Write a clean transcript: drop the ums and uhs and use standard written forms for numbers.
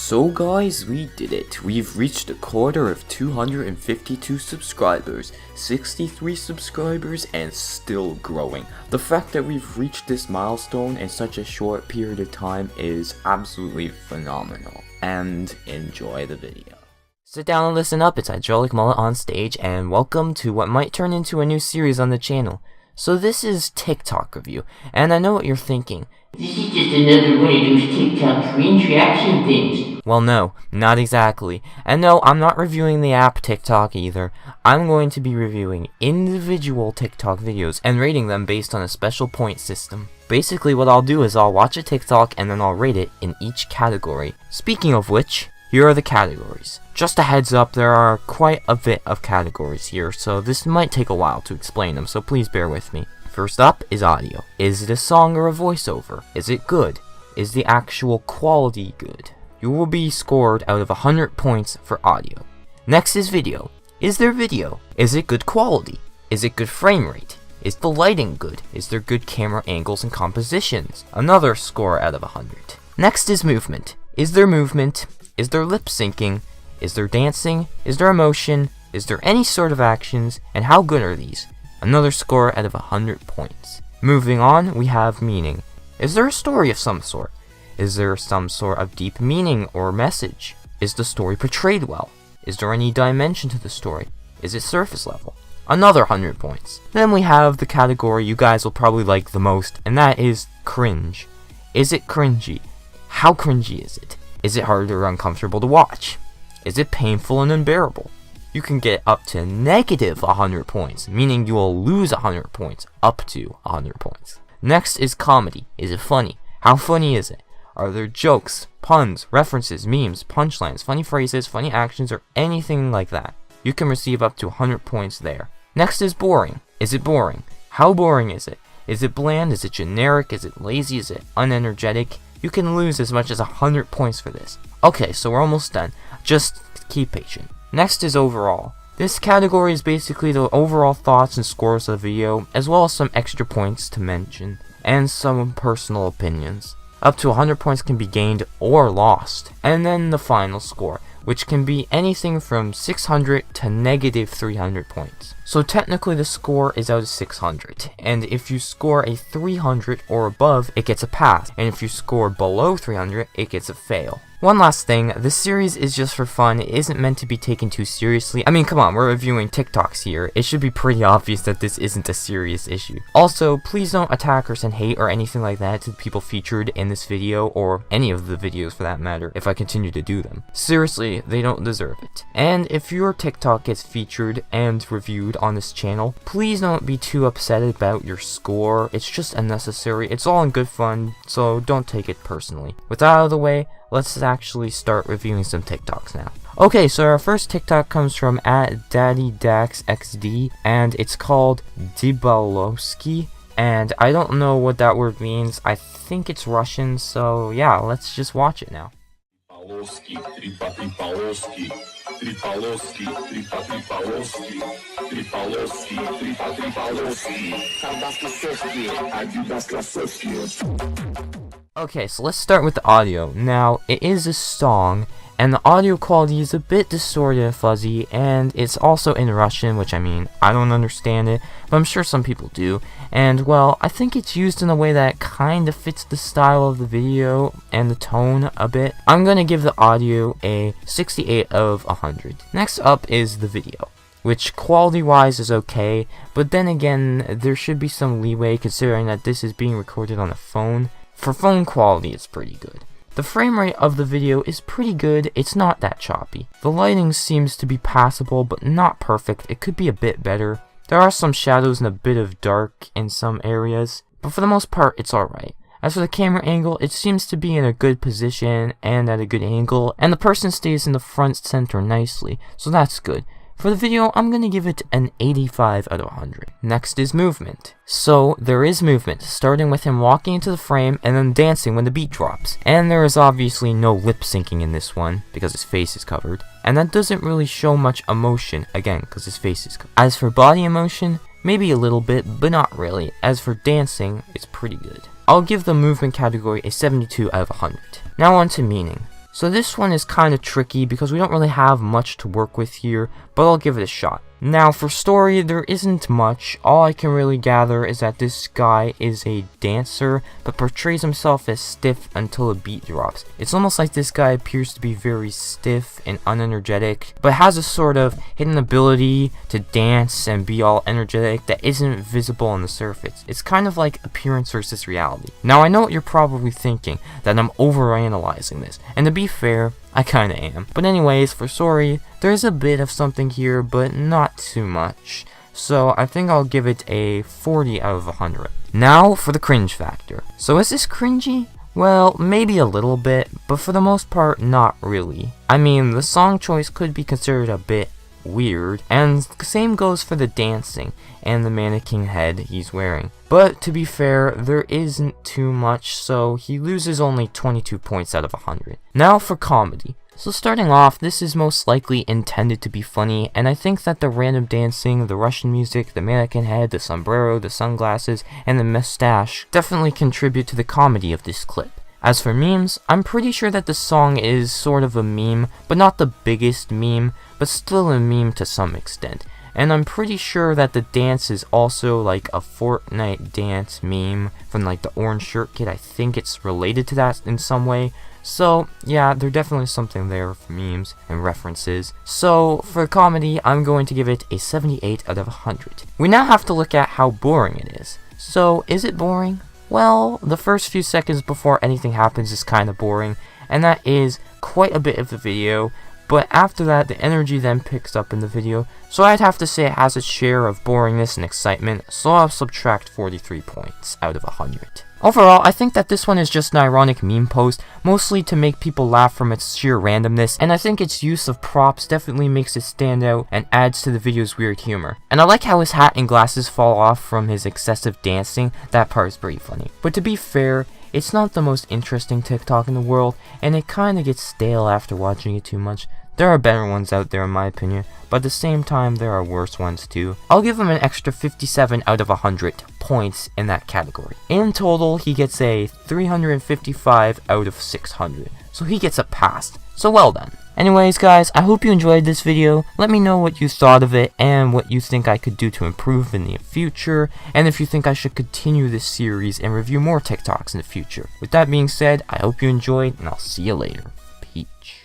So guys, we did it. We've reached a quarter of 252 subscribers, 63 subscribers, and still growing. The fact that we've reached this milestone in such a short period of time is absolutely phenomenal. And enjoy the video. Sit down and listen up, it's Hydraulic Mullet on stage, and welcome to what might turn into a new series on the channel. So this is Tik Tok review, and I know what you're thinking. This is just another one of those TikTok cringe reaction things. Well, no, not exactly. And no, I'm not reviewing the app TikTok either. I'm going to be reviewing individual TikTok videos and rating them based on a special point system. Basically, what I'll do is I'll watch a TikTok and then I'll rate it in each category. Speaking of which, here are the categories. Just a heads up, there are quite a bit of categories here, so this might take a while to explain them, so please bear with me. First up is audio. Is it a song or a voiceover? Is it good? Is the actual quality good? You will be scored out of 100 points for audio. Next is video. Is there video? Is it good quality? Is it good frame rate? Is the lighting good? Is there good camera angles and compositions? Another score out of 100. Next is movement. Is there movement? Is there lip syncing? Is there dancing? Is there emotion? Is there any sort of actions? And how good are these? Another score out of 100 points. Moving on, we have meaning. Is there a story of some sort? Is there some sort of deep meaning or message? Is the story portrayed well? Is there any dimension to the story? Is it surface level? Another 100 points. Then we have the category you guys will probably like the most, and that is cringe. Is it cringy? How cringy is it? Is it hard or uncomfortable to watch? Is it painful and unbearable? You can get up to negative 100 points, meaning you will lose 100 points, up to 100 points. Next is comedy. Is it funny? How funny is it? Are there jokes, puns, references, memes, punchlines, funny phrases, funny actions, or anything like that? You can receive up to 100 points there. Next is boring. Is it boring? How boring is it? Is it bland? Is it generic? Is it lazy? Is it unenergetic? You can lose as much as 100 points for this. Okay, so we're almost done. Just keep patient. Next is overall. This category is basically the overall thoughts and scores of the video, as well as some extra points to mention, and some personal opinions. Up to 100 points can be gained or lost. And then the final score, which can be anything from 600 to negative 300 points. So technically the score is out of 600, and if you score a 300 or above, it gets a pass, and if you score below 300, it gets a fail. One last thing, this series is just for fun, it isn't meant to be taken too seriously. I mean, come on, we're reviewing TikToks here. It should be pretty obvious that this isn't a serious issue. Also, please don't attack or send hate or anything like that to the people featured in this video, or any of the videos for that matter, if I continue to do them. Seriously, they don't deserve it. And if your TikTok gets featured and reviewed on this channel, please don't be too upset about your score. It's just unnecessary. It's all in good fun, so don't take it personally. With that out of the way, let's actually start reviewing some TikToks now. Okay, so our first TikTok comes from @Daddydax and it's called Dibaloski, and I don't know what that word means. I think it's Russian, so yeah, let's just watch it now. Okay, so let's start with the audio. Now, it is a song, and the audio quality is a bit distorted and fuzzy, and it's also in Russian, which I mean, I don't understand it, but I'm sure some people do, and well, I think it's used in a way that kind of fits the style of the video and the tone a bit. I'm gonna give the audio a 68 out of 100. Next up is the video, which quality-wise is okay, but then again, there should be some leeway considering that this is being recorded on a phone. For phone quality, it's pretty good. The frame rate of the video is pretty good, it's not that choppy. The lighting seems to be passable, but not perfect. It could be a bit better. There are some shadows and a bit of dark in some areas, but for the most part, it's alright. As for the camera angle, it seems to be in a good position and at a good angle, and the person stays in the front center nicely, so that's good. For the video, I'm gonna give it an 85 out of 100. Next is movement. So, there is movement, starting with him walking into the frame and then dancing when the beat drops. And there is obviously no lip syncing in this one, because his face is covered. And that doesn't really show much emotion, again, because his face is covered. As for body emotion, maybe a little bit, but not really. As for dancing, it's pretty good. I'll give the movement category a 72 out of 100. Now on to meaning. So this one is kind of tricky because we don't really have much to work with here, but I'll give it a shot. Now for story, there isn't much. All I can really gather is that this guy is a dancer, but portrays himself as stiff until a beat drops. It's almost like this guy appears to be very stiff and unenergetic, but has a sort of hidden ability to dance and be all energetic that isn't visible on the surface. It's kind of like appearance versus reality. Now I know what you're probably thinking, that I'm overanalyzing this, and to be fair, I kinda am. But anyways, for sorry, there's a bit of something here, but not too much. So I think I'll give it a 40 out of 100. Now for the cringe factor. So is this cringy? Well, maybe a little bit, but for the most part, not really. I mean, the song choice could be considered a bit weird, and same goes for the dancing and the mannequin head he's wearing. But to be fair, there isn't too much, so he loses only 22 points out of 100. Now for comedy. So starting off, this is most likely intended to be funny, and I think that the random dancing, the Russian music, the mannequin head, the sombrero, the sunglasses, and the mustache definitely contribute to the comedy of this clip. As for memes, I'm pretty sure that the song is sort of a meme, but not the biggest meme, but still a meme to some extent. And I'm pretty sure that the dance is also like a Fortnite dance meme from like the orange shirt kid. I think it's related to that in some way. So yeah, there's definitely something there for memes and references. So for comedy, I'm going to give it a 78 out of 100. We now have to look at how boring it is. So is it boring? Well, the first few seconds before anything happens is kind of boring, and that is quite a bit of the video, but after that, the energy then picks up in the video, so I'd have to say it has its share of boringness and excitement, so I'll subtract 43 points out of 100. Overall, I think that this one is just an ironic meme post, mostly to make people laugh from its sheer randomness, and I think its use of props definitely makes it stand out and adds to the video's weird humor. And I like how his hat and glasses fall off from his excessive dancing. That part is pretty funny. But to be fair, it's not the most interesting TikTok in the world, and it kinda gets stale after watching it too much. There are better ones out there in my opinion, but at the same time there are worse ones too. I'll give him an extra 57 out of 100 points in that category. In total, he gets a 355 out of 600, so he gets a pass. So well done. Anyways guys, I hope you enjoyed this video. Let me know what you thought of it and what you think I could do to improve in the future, and if you think I should continue this series and review more TikToks in the future. With that being said, I hope you enjoyed, and I'll see you later. Peach.